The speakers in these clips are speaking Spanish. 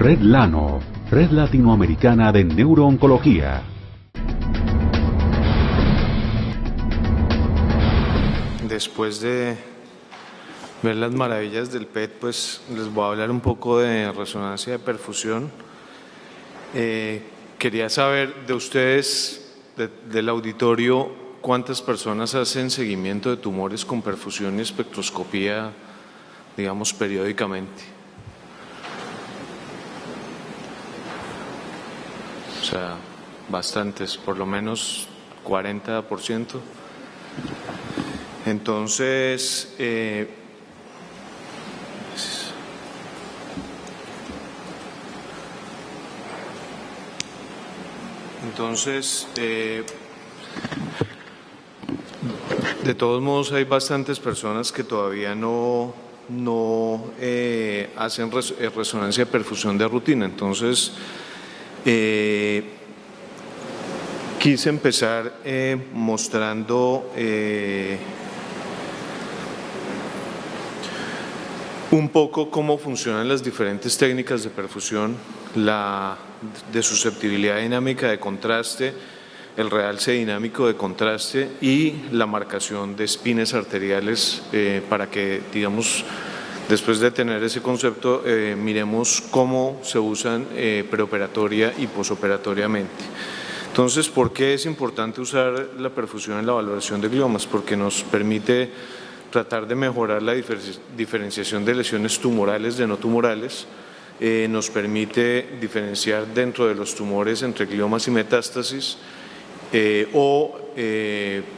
Red Lano, Red Latinoamericana de Neurooncología. Después de ver las maravillas del PET, pues les voy a hablar un poco de resonancia de perfusión. Quería saber de ustedes, del auditorio, cuántas personas hacen seguimiento de tumores con perfusión y espectroscopía, digamos, periódicamente. O sea, bastantes, por lo menos 40%. Entonces, de todos modos hay bastantes personas que todavía no hacen resonancia de perfusión de rutina. Entonces, quise empezar mostrando un poco cómo funcionan las diferentes técnicas de perfusión, la de susceptibilidad dinámica de contraste, el realce dinámico de contraste y la marcación de espines arteriales para que, digamos, después de tener ese concepto, miremos cómo se usan preoperatoria y posoperatoriamente. Entonces, ¿por qué es importante usar la perfusión en la valoración de gliomas? Porque nos permite tratar de mejorar la diferenciación de lesiones tumorales de no tumorales, nos permite diferenciar dentro de los tumores entre gliomas y metástasis o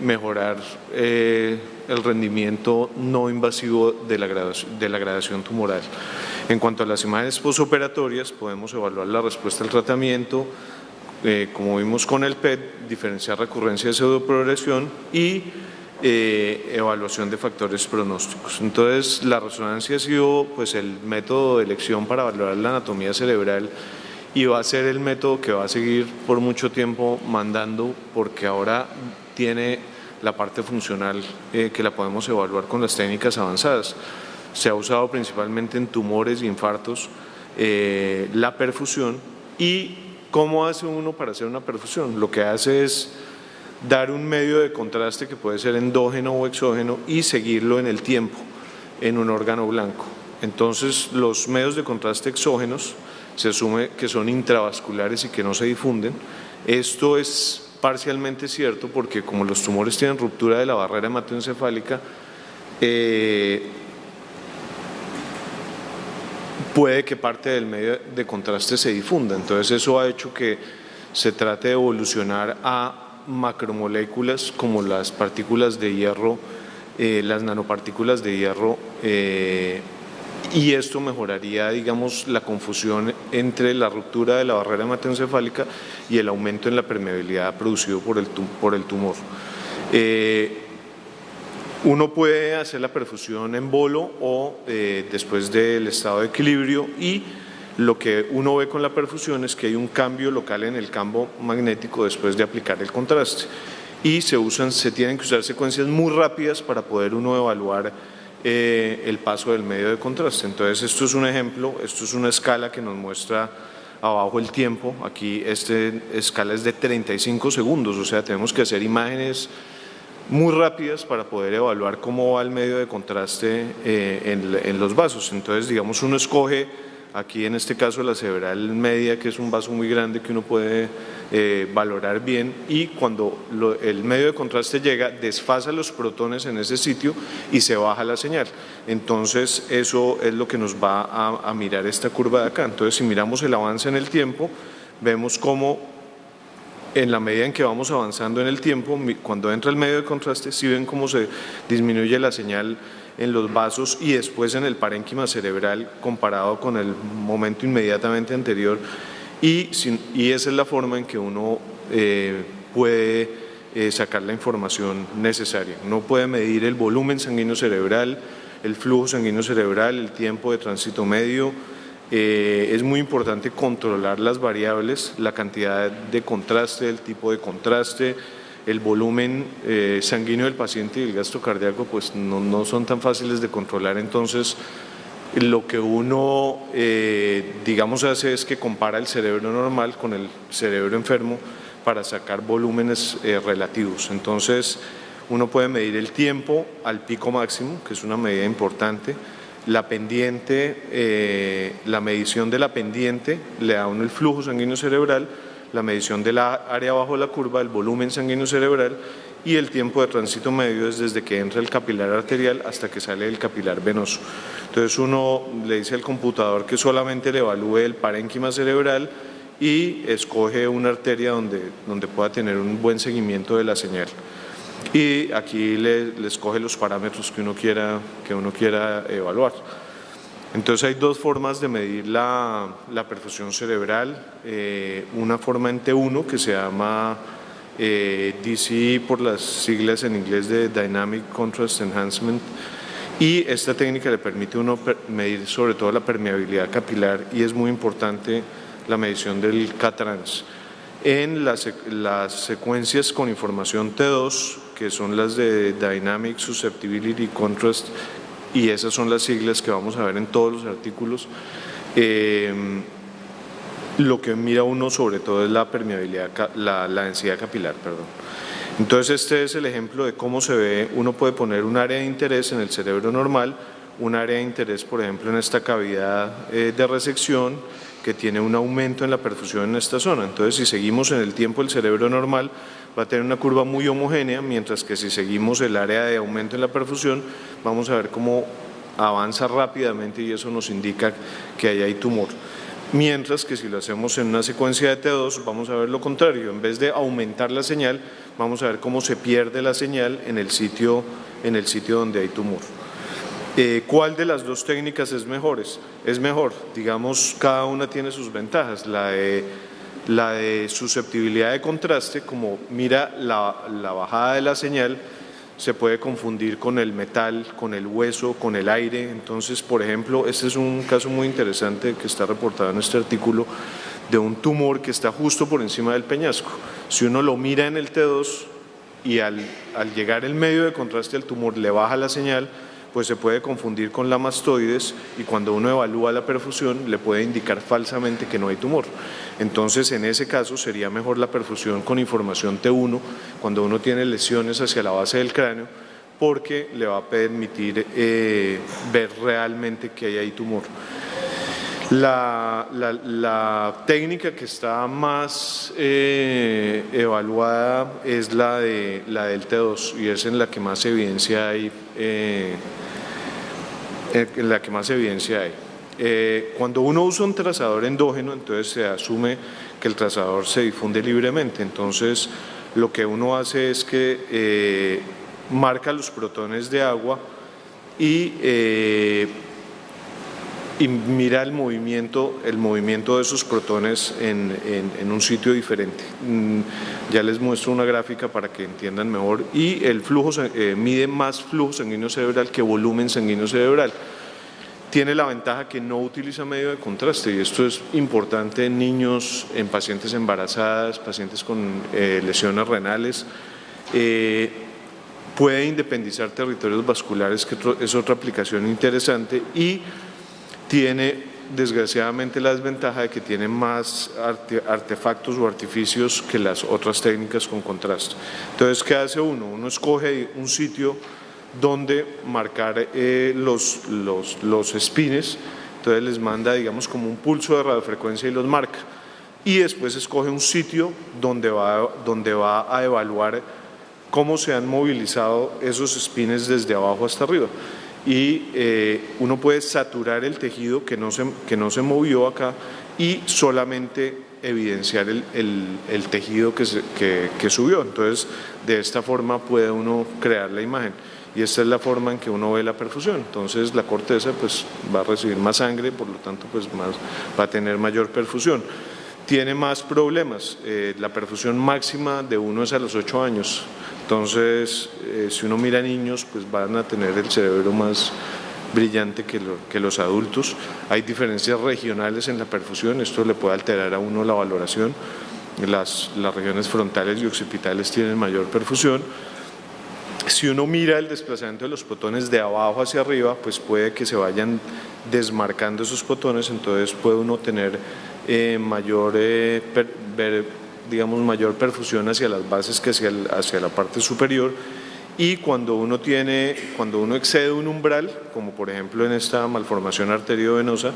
mejorar el rendimiento no invasivo de la gradación tumoral. En cuanto a las imágenes posoperatorias, podemos evaluar la respuesta al tratamiento, como vimos con el PET, diferenciar recurrencia de pseudoprogresión y evaluación de factores pronósticos. Entonces, la resonancia ha sido pues el método de elección para valorar la anatomía cerebral y va a ser el método que va a seguir por mucho tiempo mandando, porque ahora tiene la parte funcional que la podemos evaluar con las técnicas avanzadas. Se ha usado principalmente en tumores y infartos la perfusión. ¿Y cómo hace uno para hacer una perfusión? Lo que hace es dar un medio de contraste que puede ser endógeno o exógeno y seguirlo en el tiempo en un órgano blanco. Entonces, los medios de contraste exógenos se asume que son intravasculares y que no se difunden. Esto es parcialmente cierto porque como los tumores tienen ruptura de la barrera hematoencefálica, puede que parte del medio de contraste se difunda. Entonces, eso ha hecho que se trate de evolucionar a macromoléculas como las partículas de hierro, las nanopartículas de hierro, y esto mejoraría, digamos, la confusión entre la ruptura de la barrera hematoencefálica y el aumento en la permeabilidad producido por el tumor. Uno puede hacer la perfusión en bolo o después del estado de equilibrio, y lo que uno ve con la perfusión es que hay un cambio local en el campo magnético después de aplicar el contraste y se tienen que usar secuencias muy rápidas para poder uno evaluar el paso del medio de contraste. Entonces, esto es un ejemplo, esto es una escala que nos muestra abajo el tiempo. Aquí esta escala es de 35 segundos, o sea, tenemos que hacer imágenes muy rápidas para poder evaluar cómo va el medio de contraste en los vasos. Entonces, digamos, uno escoge aquí en este caso la cerebral media, que es un vaso muy grande que uno puede valorar bien, y cuando el medio de contraste llega, desfasa los protones en ese sitio y se baja la señal. Entonces, eso es lo que nos va a mirar esta curva de acá. Entonces, si miramos el avance en el tiempo, vemos cómo en la medida en que vamos avanzando en el tiempo, cuando entra el medio de contraste, sí ven cómo se disminuye la señal en los vasos y después en el parénquima cerebral comparado con el momento inmediatamente anterior, y esa es la forma en que uno puede sacar la información necesaria. Uno puede medir el volumen sanguíneo cerebral, el flujo sanguíneo cerebral, el tiempo de tránsito medio. Es muy importante controlar las variables, la cantidad de contraste, el tipo de contraste, el volumen sanguíneo del paciente y el gasto cardíaco, pues no son tan fáciles de controlar. Entonces, lo que uno, digamos, hace es que compara el cerebro normal con el cerebro enfermo para sacar volúmenes relativos. Entonces, uno puede medir el tiempo al pico máximo, que es una medida importante. La pendiente, la medición de la pendiente le da a uno el flujo sanguíneo cerebral, la medición de la área bajo la curva, el volumen sanguíneo cerebral, y el tiempo de tránsito medio es desde que entra el capilar arterial hasta que sale el capilar venoso. Entonces uno le dice al computador que solamente le evalúe el parénquima cerebral y escoge una arteria donde pueda tener un buen seguimiento de la señal. Y aquí le escoge los parámetros que uno quiera evaluar. Entonces hay dos formas de medir la perfusión cerebral, una forma en T1 que se llama DCE por las siglas en inglés de Dynamic Contrast Enhancement, y esta técnica le permite a uno medir sobre todo la permeabilidad capilar y es muy importante la medición del K-trans. En las secuencias con información T2, que son las de Dynamic Susceptibility Contrast, y esas son las siglas que vamos a ver en todos los artículos, lo que mira uno sobre todo es la permeabilidad, la densidad capilar, perdón. Entonces este es el ejemplo de cómo se ve. Uno puede poner un área de interés en el cerebro normal, un área de interés por ejemplo en esta cavidad de resección que tiene un aumento en la perfusión en esta zona. Entonces si seguimos en el tiempo el cerebro normal va a tener una curva muy homogénea, mientras que si seguimos el área de aumento en la perfusión vamos a ver cómo avanza rápidamente y eso nos indica que ahí hay tumor. Mientras que si lo hacemos en una secuencia de T2 vamos a ver lo contrario, en vez de aumentar la señal vamos a ver cómo se pierde la señal en el sitio donde hay tumor. ¿Cuál de las dos técnicas es mejor? Es mejor, digamos, cada una tiene sus ventajas. La de susceptibilidad de contraste, como mira la bajada de la señal, se puede confundir con el metal, con el hueso, con el aire. Entonces, por ejemplo, este es un caso muy interesante que está reportado en este artículo de un tumor que está justo por encima del peñasco. Si uno lo mira en el T2 y al llegar el medio de contraste al tumor le baja la señal, pues se puede confundir con la mastoides y cuando uno evalúa la perfusión le puede indicar falsamente que no hay tumor. Entonces en ese caso sería mejor la perfusión con información T1 cuando uno tiene lesiones hacia la base del cráneo, porque le va a permitir ver realmente que hay ahí tumor. La técnica que está más evaluada es la del T2 y es en la que más evidencia hay. Cuando uno usa un trazador endógeno, entonces se asume que el trazador se difunde libremente. Entonces lo que uno hace es que marca los protones de agua y mira el movimiento de esos protones en un sitio diferente. Ya les muestro una gráfica para que entiendan mejor. Y el flujo mide más flujo sanguíneo cerebral que volumen sanguíneo cerebral. Tiene la ventaja que no utiliza medio de contraste y esto es importante en niños, en pacientes embarazadas, pacientes con lesiones renales. Puede independizar territorios vasculares, que es otra aplicación interesante, y tiene desgraciadamente la desventaja de que tiene más artefactos o artificios que las otras técnicas con contraste. Entonces, ¿qué hace uno? Uno escoge un sitio donde marcar los espines, entonces les manda, digamos, como un pulso de radiofrecuencia y los marca. Y después escoge un sitio donde va a evaluar cómo se han movilizado esos espines desde abajo hasta arriba. Y uno puede saturar el tejido que no se movió acá y solamente evidenciar el tejido que subió. Entonces, de esta forma puede uno crear la imagen. Y esta es la forma en que uno ve la perfusión. Entonces, la corteza pues, va a recibir más sangre, por lo tanto pues, va a tener mayor perfusión. Tiene más problemas. La perfusión máxima de uno es a los 8 años. Entonces, si uno mira a niños, pues van a tener el cerebro más brillante que los adultos. Hay diferencias regionales en la perfusión, esto le puede alterar a uno la valoración. Las regiones frontales y occipitales tienen mayor perfusión. Si uno mira el desplazamiento de los protones de abajo hacia arriba, pues puede que se vayan desmarcando esos protones, entonces puede uno tener mayor perfusión hacia las bases que hacia la parte superior. Y cuando uno excede un umbral, como por ejemplo en esta malformación arteriovenosa,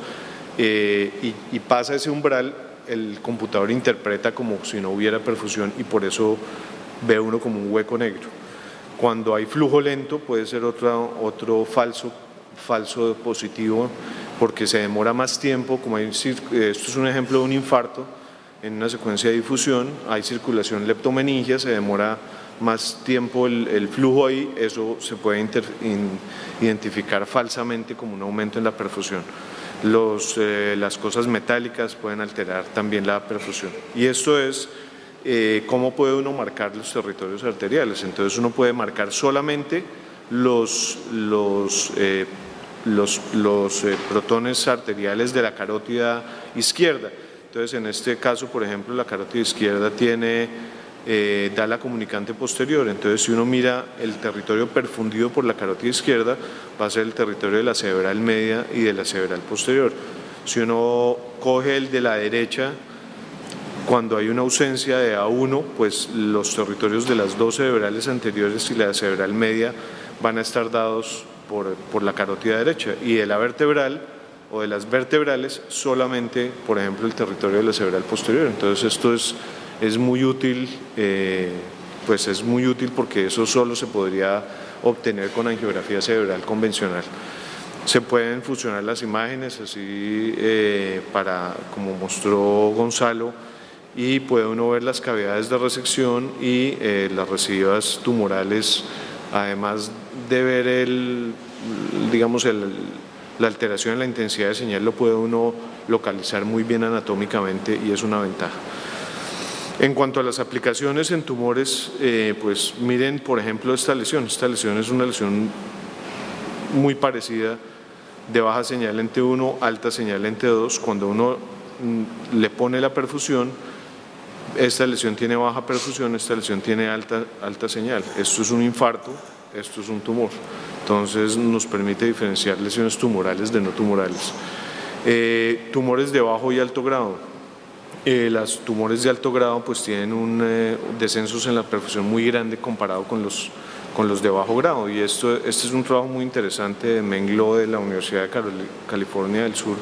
y pasa ese umbral, el computador interpreta como si no hubiera perfusión y por eso ve uno como un hueco negro. Cuando hay flujo lento puede ser otro falso positivo, porque se demora más tiempo, esto es un ejemplo de un infarto en una secuencia de difusión, hay circulación leptomeningia, se demora más tiempo el flujo ahí, eso se puede identificar falsamente como un aumento en la perfusión. Las cosas metálicas pueden alterar también la perfusión. Y esto es cómo puede uno marcar los territorios arteriales. Entonces uno puede marcar solamente los protones arteriales de la carótida izquierda. Entonces en este caso, por ejemplo, la carótida izquierda da la comunicante posterior. Entonces si uno mira el territorio perfundido por la carótida izquierda, va a ser el territorio de la cerebral media y de la cerebral posterior. Si uno coge el de la derecha, cuando hay una ausencia de A1, pues los territorios de las dos cerebrales anteriores y la cerebral media van a estar dados por la carótida derecha, y de la vertebral o de las vertebrales solamente, por ejemplo, el territorio de la cerebral posterior. Entonces esto es muy útil, porque eso solo se podría obtener con angiografía cerebral convencional. Se pueden fusionar las imágenes así como mostró Gonzalo, y puede uno ver las cavidades de resección y las residuas tumorales, además de ver la alteración en la intensidad de señal, lo puede uno localizar muy bien anatómicamente y es una ventaja. En cuanto a las aplicaciones en tumores, pues miren por ejemplo esta lesión. Esta lesión es una lesión muy parecida, de baja señal en T1, alta señal en T2. Cuando uno le pone la perfusión, esta lesión tiene baja perfusión, esta lesión tiene alta señal. Esto es un infarto, esto es un tumor. Entonces nos permite diferenciar lesiones tumorales de no tumorales. Tumores de bajo y alto grado. Los tumores de alto grado pues tienen descensos en la perfusión muy grande comparado con los de bajo grado, y este es un trabajo muy interesante de Menglo de la Universidad de California del Sur,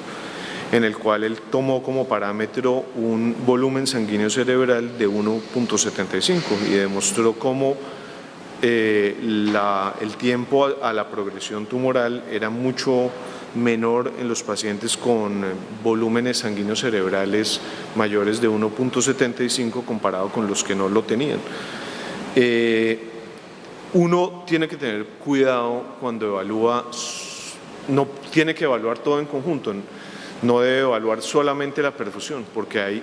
en el cual él tomó como parámetro un volumen sanguíneo cerebral de 1.75 y demostró cómo el tiempo a la progresión tumoral era mucho menor en los pacientes con volúmenes sanguíneos cerebrales mayores de 1.75 comparado con los que no lo tenían. Uno tiene que tener cuidado cuando evalúa, no tiene que evaluar todo en conjunto, no debe evaluar solamente la perfusión, porque hay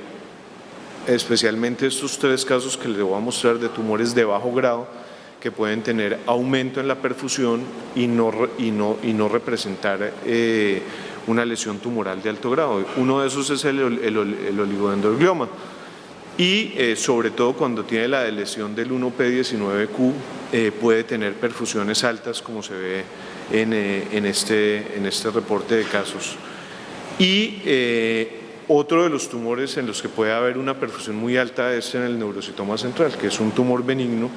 especialmente estos tres casos que les voy a mostrar de tumores de bajo grado que pueden tener aumento en la perfusión y no representar una lesión tumoral de alto grado. Uno de esos es el oligodendroglioma, y sobre todo cuando tiene la lesión del 1p19q puede tener perfusiones altas, como se ve en este reporte de casos. Y otro de los tumores en los que puede haber una perfusión muy alta es en el neurocitoma central, que es un tumor benigno,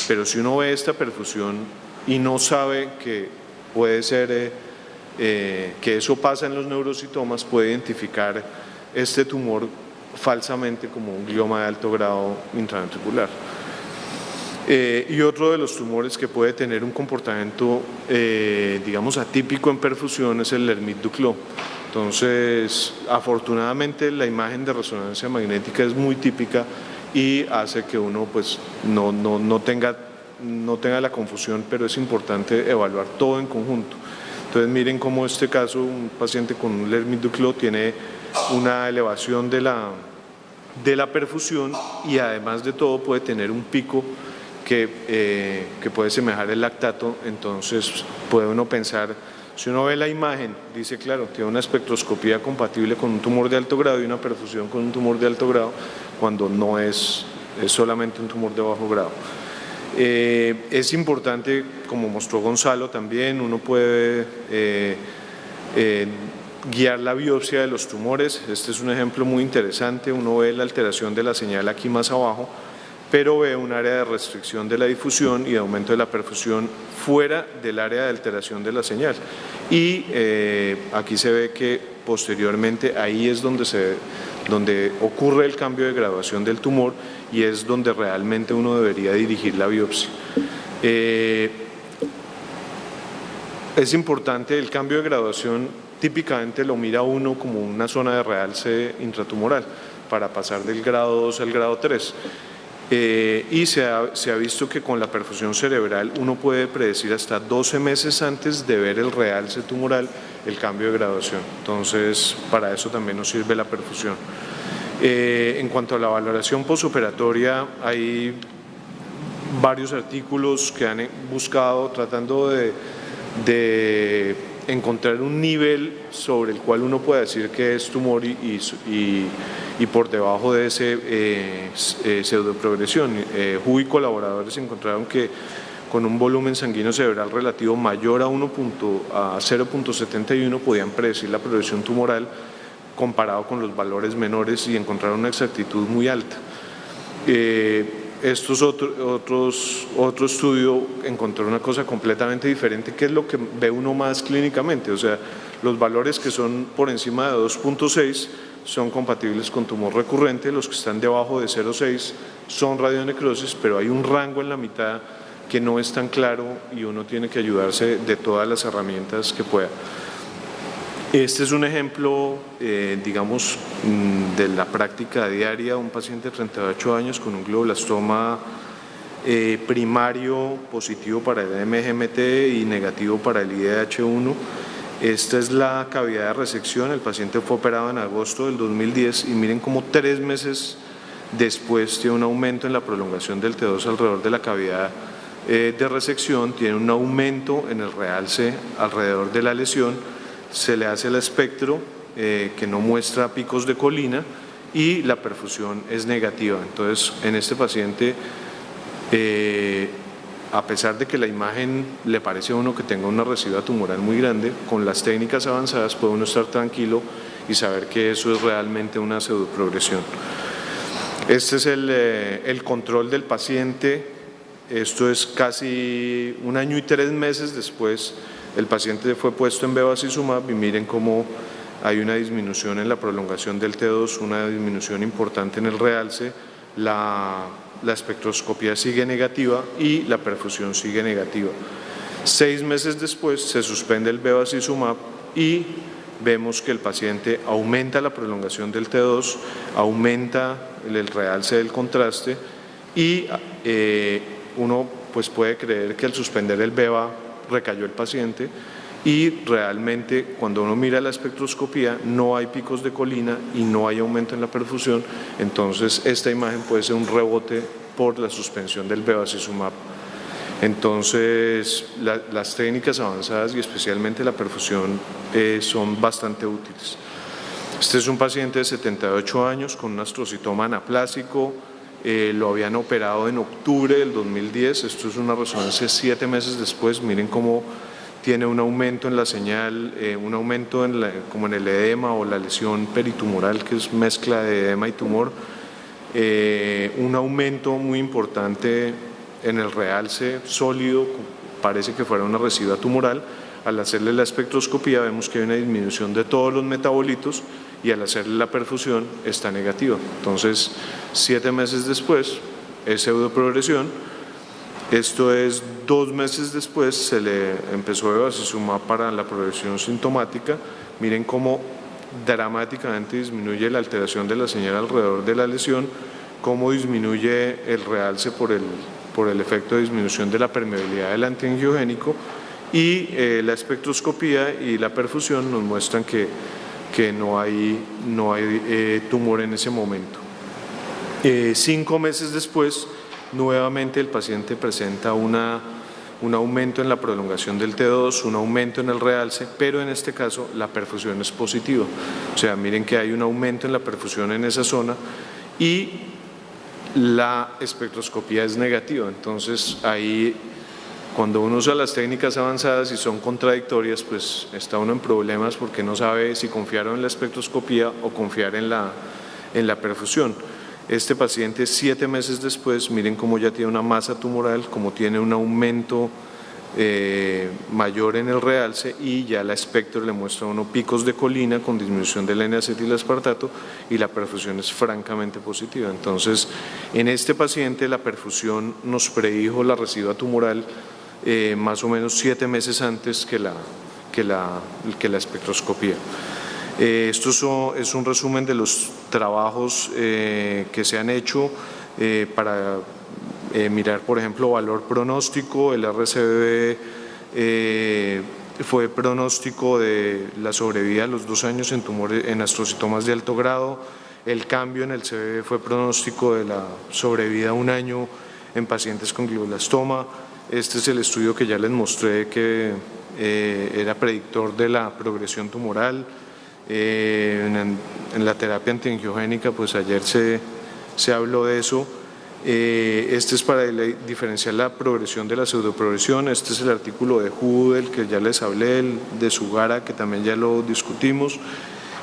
pero si uno ve esta perfusión y no sabe que puede ser que eso pasa en los neurocitomas, puede identificar este tumor falsamente como un glioma de alto grado intraventricular. Y otro de los tumores que puede tener un comportamiento, digamos, atípico en perfusión es el Lermite-Duclos. Entonces, afortunadamente la imagen de resonancia magnética es muy típica y hace que uno pues no tenga la confusión, pero es importante evaluar todo en conjunto. Entonces miren cómo este caso, un paciente con un Lermite-Duclos tiene una elevación de la perfusión, y además de todo puede tener un pico que puede semejar el lactato. Entonces puede uno pensar, si uno ve la imagen, dice claro, tiene una espectroscopía compatible con un tumor de alto grado y una perfusión con un tumor de alto grado, cuando no es solamente un tumor de bajo grado. Es importante, como mostró Gonzalo también, uno puede guiar la biopsia de los tumores. Este es un ejemplo muy interesante, uno ve la alteración de la señal aquí más abajo, pero ve un área de restricción de la difusión y de aumento de la perfusión fuera del área de alteración de la señal. Y aquí se ve que posteriormente ahí es donde ocurre el cambio de graduación del tumor y es donde realmente uno debería dirigir la biopsia. Es importante, el cambio de graduación típicamente lo mira uno como una zona de realce intratumoral para pasar del grado 2 al grado 3. Y se ha visto que con la perfusión cerebral uno puede predecir hasta 12 meses antes de ver el realce tumoral el cambio de graduación. Entonces, para eso también nos sirve la perfusión. En cuanto a la valoración posoperatoria, hay varios artículos que han buscado tratando de encontrar un nivel sobre el cual uno pueda decir que es tumor y por debajo de ese pseudoprogresión. Hu y colaboradores encontraron que con un volumen sanguíneo cerebral relativo mayor a 0.71 podían predecir la progresión tumoral comparado con los valores menores y encontraron una exactitud muy alta. Otro estudio encontró una cosa completamente diferente, que es lo que ve uno más clínicamente, o sea, los valores que son por encima de 2.6 son compatibles con tumor recurrente, los que están debajo de 0.6 son radionecrosis, pero hay un rango en la mitad que no es tan claro y uno tiene que ayudarse de todas las herramientas que pueda. Este es un ejemplo, digamos, de la práctica diaria, un paciente de 38 años con un glioblastoma primario positivo para el MGMT y negativo para el IDH1. Esta es la cavidad de resección, el paciente fue operado en agosto del 2010 y miren cómo 3 meses después tiene un aumento en la prolongación del T2 alrededor de la cavidad de resección, tiene un aumento en el realce alrededor de la lesión. Se le hace el espectro que no muestra picos de colina y la perfusión es negativa. Entonces, en este paciente, a pesar de que la imagen le parece a uno que tenga una residuo tumoral muy grande, con las técnicas avanzadas puede uno estar tranquilo y saber que eso es realmente una pseudoprogresión. Este es el control del paciente. Esto es casi 1 año y 3 meses después. El paciente fue puesto en bevacizumab y miren cómo hay una disminución en la prolongación del T2, una disminución importante en el realce, la espectroscopía sigue negativa y la perfusión sigue negativa. 6 meses después se suspende el bevacizumab y vemos que el paciente aumenta la prolongación del T2, aumenta el realce del contraste y uno pues puede creer que al suspender el beva recayó el paciente y realmente cuando uno mira la espectroscopía no hay picos de colina y no hay aumento en la perfusión, entonces esta imagen puede ser un rebote por la suspensión del bevacizumab. Entonces las técnicas avanzadas y especialmente la perfusión son bastante útiles. Este es un paciente de 78 años con un astrocitoma anaplásico. Lo habían operado en octubre del 2010, esto es una resonancia 7 meses después, miren cómo tiene un aumento en la señal, un aumento como en el edema o la lesión peritumoral, que es mezcla de edema y tumor, un aumento muy importante en el realce sólido, parece que fuera una residua tumoral. Al hacerle la espectroscopía vemos que hay una disminución de todos los metabolitos y al hacerle la perfusión está negativa. Entonces, 7 meses después es pseudoprogresión. Esto es 2 meses después se le empezó bevacizumab para la progresión sintomática. Miren cómo dramáticamente disminuye la alteración de la señal alrededor de la lesión, cómo disminuye el realce por el efecto de disminución de la permeabilidad del antiangiogénico y la espectroscopía y la perfusión nos muestran que no hay tumor en ese momento. 5 meses después, nuevamente el paciente presenta un aumento en la prolongación del T2, un aumento en el realce, pero en este caso la perfusión es positiva. O sea, miren que hay un aumento en la perfusión en esa zona y la espectroscopía es negativa. Entonces ahí, cuando uno usa las técnicas avanzadas y son contradictorias, pues está uno en problemas porque no sabe si confiar en la espectroscopía o confiar en la perfusión. Este paciente 7 meses después, miren cómo ya tiene una masa tumoral, cómo tiene un aumento mayor en el realce, y ya la espectro le muestra a uno picos de colina con disminución del N-acetilaspartato, y la perfusión es francamente positiva. Entonces, en este paciente la perfusión nos predijo la recidua tumoral más o menos 7 meses antes que la espectroscopía. Esto es un resumen de los trabajos que se han hecho para mirar, por ejemplo, valor pronóstico. El RCBB fue pronóstico de la sobrevida a los 2 años en astrocitomas de alto grado. El cambio en el CBB fue pronóstico de la sobrevida a 1 año en pacientes con glioblastoma. Este es el estudio que ya les mostré que era predictor de la progresión tumoral. En la terapia antiangiogénica, pues ayer se habló de eso. Este es para diferenciar la progresión de la pseudoprogresión. Este es el artículo de Hu del que ya les hablé, el de Sugara, que también ya lo discutimos.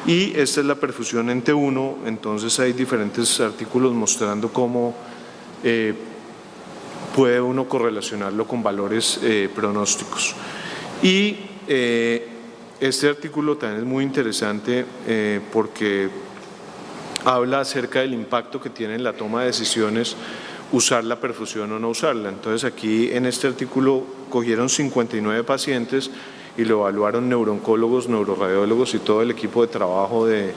Y esta es la perfusión en T1. Entonces hay diferentes artículos mostrando cómo puede uno correlacionarlo con valores pronósticos. Y este artículo también es muy interesante porque habla acerca del impacto que tiene en la toma de decisiones usar la perfusión o no usarla. Entonces aquí en este artículo cogieron 59 pacientes y lo evaluaron neurooncólogos, neuroradiólogos y todo el equipo de trabajo de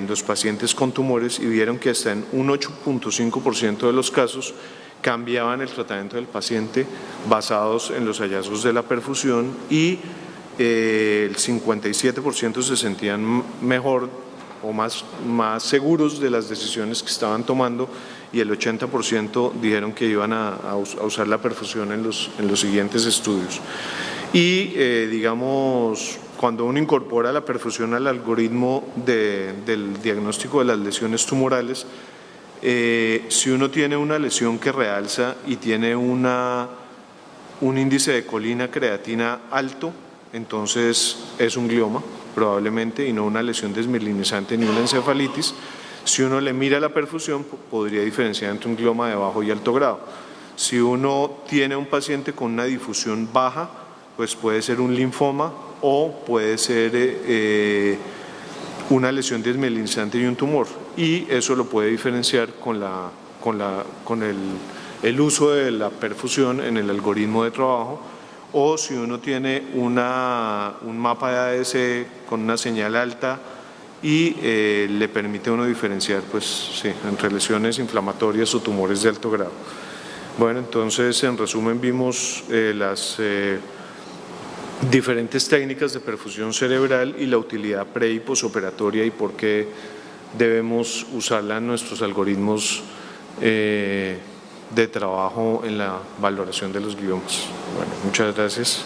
los pacientes con tumores, y vieron que hasta en un 8.5% de los casos cambiaban el tratamiento del paciente basados en los hallazgos de la perfusión, y el 57% se sentían mejor o más seguros de las decisiones que estaban tomando, y el 80% dijeron que iban a usar la perfusión en los siguientes estudios. Y digamos, cuando uno incorpora la perfusión al algoritmo del diagnóstico de las lesiones tumorales, si uno tiene una lesión que realza y tiene un índice de colina creatina alto, entonces es un glioma probablemente, y no una lesión desmielinizante ni una encefalitis. Si uno le mira la perfusión, podría diferenciar entre un glioma de bajo y alto grado. Si uno tiene un paciente con una difusión baja, pues puede ser un linfoma o puede ser una lesión desmielinizante y un tumor, y eso lo puede diferenciar con el uso de la perfusión en el algoritmo de trabajo. O si uno tiene un mapa de ADC con una señal alta y le permite a uno diferenciar, pues sí, entre lesiones inflamatorias o tumores de alto grado. Bueno, entonces en resumen vimos las diferentes técnicas de perfusión cerebral y la utilidad pre y posoperatoria, y por qué debemos usarla en nuestros algoritmos de trabajo en la valoración de los gliomas. Bueno, muchas gracias.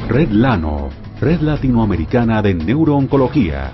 Red Lano, Red Latinoamericana de Neurooncología.